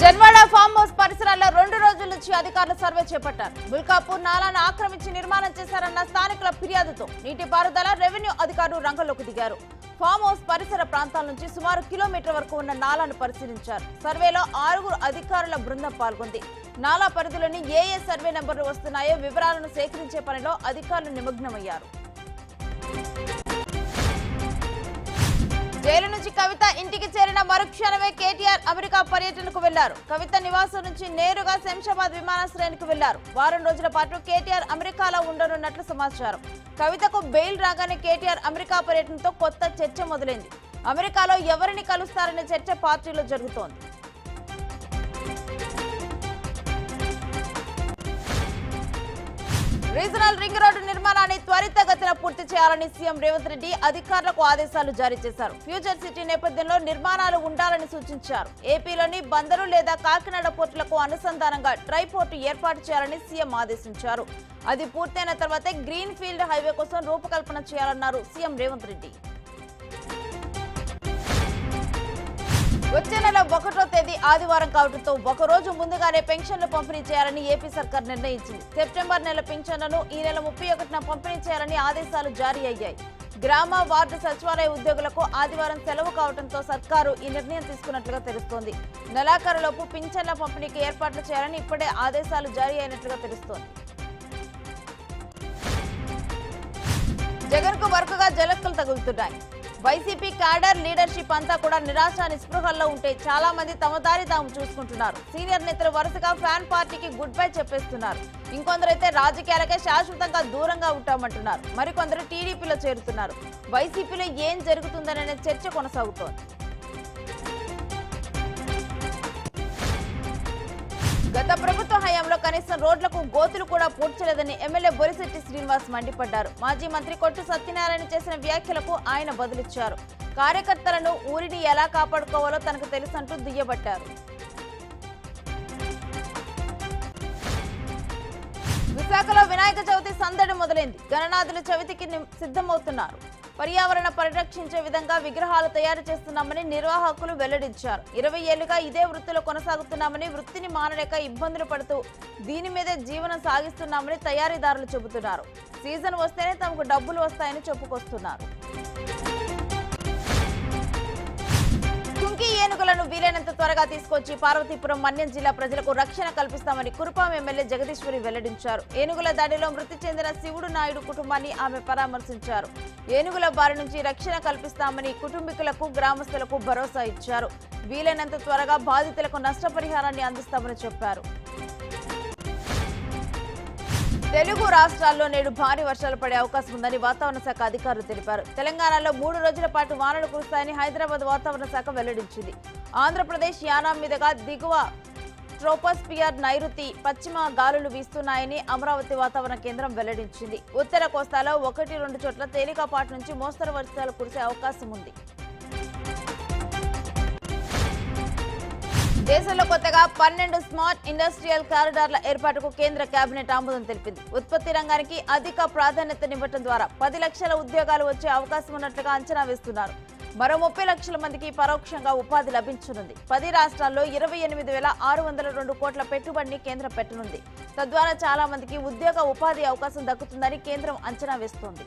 Janwada farm house పరిసరాల్లో 2 రోజుల నుంచి అధికారులు సర్వే చేపట్టారు. బుల్కాపూర్ నాలాను ఆక్రమించి నిర్మాణం చేశారన్న స్థానికుల ఫిర్యాదుతో నీటిపారుదల రెవెన్యూ అధికారులు రంగంలోకి దిగారు. ఫామ్ హౌస్ పరిసర ప్రాంతాల నుంచి సుమారు కిలోమీటర్ వరకు ఉన్న నాలాను పరిశీలించారు. సర్వేలో 6 అధికారుల బృందం పాల్గొంది. నాలా పరిధిలోని ఏ సర్వే నెంబర్లు వస్తున్నాయో వివరాలను సేకరించే పనిలో అధికారులు నిమగ్నమయ్యారు. జైలు నుంచి కవిత ఇంటికి చేరిన మరుక్షణమే కేటీఆర్ అమెరికా పర్యటనకు వెళ్లారు. కవిత నివాసం నుంచి నేరుగా శంషాబాద్ విమానాశ్రయానికి వెళ్లారు. వారం రోజుల పాటు కేటీఆర్ అమెరికాలో ఉండనున్నట్లు సమాచారం. కవితకు బెయిల్ రాగానే కేటీఆర్ అమెరికా పర్యటనతో కొత్త చర్చ మొదలైంది. అమెరికాలో ఎవరిని కలుస్తారనే చర్చ పార్టీలో జరుగుతోంది. రీజనల్ రింగ్ రోడ్డు నిర్మాణాన్ని త్వరితగతిన పూర్తి చేయాలని సీఎం రేవంత్ రెడ్డి అధికారులకు ఆదేశాలు జారీ చేశారు. ఫ్యూచర్ సిటీ నేపథ్యంలో నిర్మాణాలు ఉండాలని సూచించారు. ఏపీలోని బందరు లేదా కాకినాడ పోర్టులకు అనుసంధానంగా ట్రై పోర్టు ఏర్పాటు చేయాలని సీఎం ఆదేశించారు. అది పూర్తయిన తర్వాతే గ్రీన్ ఫీల్డ్ హైవే కోసం రూపకల్పన చేయాలన్నారు సీఎం రేవంత్ రెడ్డి. వచ్చే నెల 1వ తేదీ ఆదివారం కావడంతో ఒకరోజు ముందుగానే పెన్షన్లు పంపిణీ చేయాలని ఏపీ సర్కార్ నిర్ణయించింది. సెప్టెంబర్ నెల పెన్షన్లను ఈ నెల 31న పంపిణీ చేయాలని ఆదేశాలు జారీ అయ్యాయి. గ్రామ వార్డు సచివాలయ ఉద్యోగులకు ఆదివారం సెలవు కావడంతో సర్కారు ఈ నిర్ణయం తీసుకున్నట్లుగా తెలుస్తోంది. నెలాఖరులోపు పింఛన్ల పంపిణీకి ఏర్పాట్లు చేయాలని ఇప్పుడే ఆదేశాలు జారీ అయినట్లుగా తెలుస్తోంది. జగన్ కు వరుసగా జలక్కులు తగులుతున్నాయి. వైసీపీ క్యాడర్ లీడర్షిప్ అంతా కూడా నిరాశ నిస్పృహల్లో ఉంటే చాలా మంది తమ దారి తాము చూసుకుంటున్నారు. సీనియర్ నేతలు వరుసగా ఫ్యాన్ పార్టీకి గుడ్ బై చెప్పేస్తున్నారు. ఇంకొందరైతే రాజకీయాలకే శాశ్వతంగా దూరంగా ఉంటామంటున్నారు. మరికొందరు టీడీపీలో చేరుతున్నారు. వైసీపీలో ఏం జరుగుతుందనే చర్చ కొనసాగుతోంది. గత ప్రభుత్వ హయాంలో కనీసం రోడ్లకు గోతులు కూడా పూడ్చలేదని ఎమ్మెల్యే బొలిశెట్టి శ్రీనివాస్ మండిపడ్డారు. మాజీ మంత్రి కొట్టు సత్యనారాయణ చేసిన వ్యాఖ్యలకు ఆయన బదులిచ్చారు. కార్యకర్తలను ఊరిని ఎలా కాపాడుకోవాలో తనకు తెలుసంటూ దుయ్యబట్టారు. విశాఖలో వినాయక చవితి సందడి మొదలైంది. గణనాథులు చవితికి సిద్ధమవుతున్నారు. పర్యావరణ పరిరక్షించే విధంగా విగ్రహాలు తయారు చేస్తున్నామని నిర్వాహకులు వెల్లడించారు. 20 ఏళ్లుగా ఇదే వృత్తిలో కొనసాగుతున్నామని, వృత్తిని మానలేక ఇబ్బందులు పడుతూ దీని మీదే జీవనం సాగిస్తున్నామని తయారీదారులు చెబుతున్నారు. సీజన్ వస్తేనే తమకు డబ్బులు వస్తాయని చెప్పుకొస్తున్నారు. కుంకి ఏనుగులను వీలైనంత త్వరగా తీసుకొచ్చి పార్వతీపురం మన్యం జిల్లా ప్రజలకు రక్షణ కల్పిస్తామని కురుపాం ఎమ్మెల్యే జగదీశ్వరి వెల్లడించారు. ఏనుగుల దాడిలో మృతి చెందిన శివుడు నాయుడు కుటుంబాన్ని ఆమె పరామర్శించారు. ఏనుగుల బారి నుంచి రక్షణ కల్పిస్తామని కుటుంబీకులకు, గ్రామస్తులకు భరోసా ఇచ్చారు. వీలైనంత త్వరగా బాధితులకు నష్టపరిహారాన్ని అందిస్తామని చెప్పారు. తెలుగు రాష్ట్రాల్లో నేడు భారీ వర్షాలు పడే అవకాశం ఉందని వాతావరణ శాఖ అధికారులు తెలిపారు. తెలంగాణలో 3 రోజుల పాటు వానలు కురుస్తాయని హైదరాబాద్ వాతావరణ శాఖ వెల్లడించింది. ఆంధ్రప్రదేశ్ యానాం మీదుగా దిగువ ట్రోపోస్పియర్ నైరుతి పశ్చిమ గాలులు వీస్తున్నాయని అమరావతి వాతావరణ కేంద్రం వెల్లడించింది. ఉత్తర కోస్తాలో 1-2 చోట్ల తేలికపాటి నుంచి మోస్తరు వర్షాలు కురిసే అవకాశం ఉంది. దేశంలో కొత్తగా 12 స్మార్ట్ ఇండస్ట్రియల్ కారిడార్ల ఏర్పాటుకు కేంద్ర కేబినెట్ ఆమోదం తెలిపింది. ఉత్పత్తి రంగానికి అధిక ప్రాధాన్యతనివ్వడం ద్వారా 10 లక్షల ఉద్యోగాలు వచ్చే అవకాశం ఉన్నట్లుగా అంచనా వేస్తున్నారు. మరో 30 లక్షల మందికి పరోక్షంగా ఉపాధి లభించనుంది. 10 రాష్ట్రాల్లో 28,602 కోట్ల పెట్టుబడిని కేంద్రం పెట్టనుంది. తద్వారా చాలా మందికి ఉద్యోగ ఉపాధి అవకాశం దక్కుతుందని కేంద్రం అంచనా వేస్తోంది.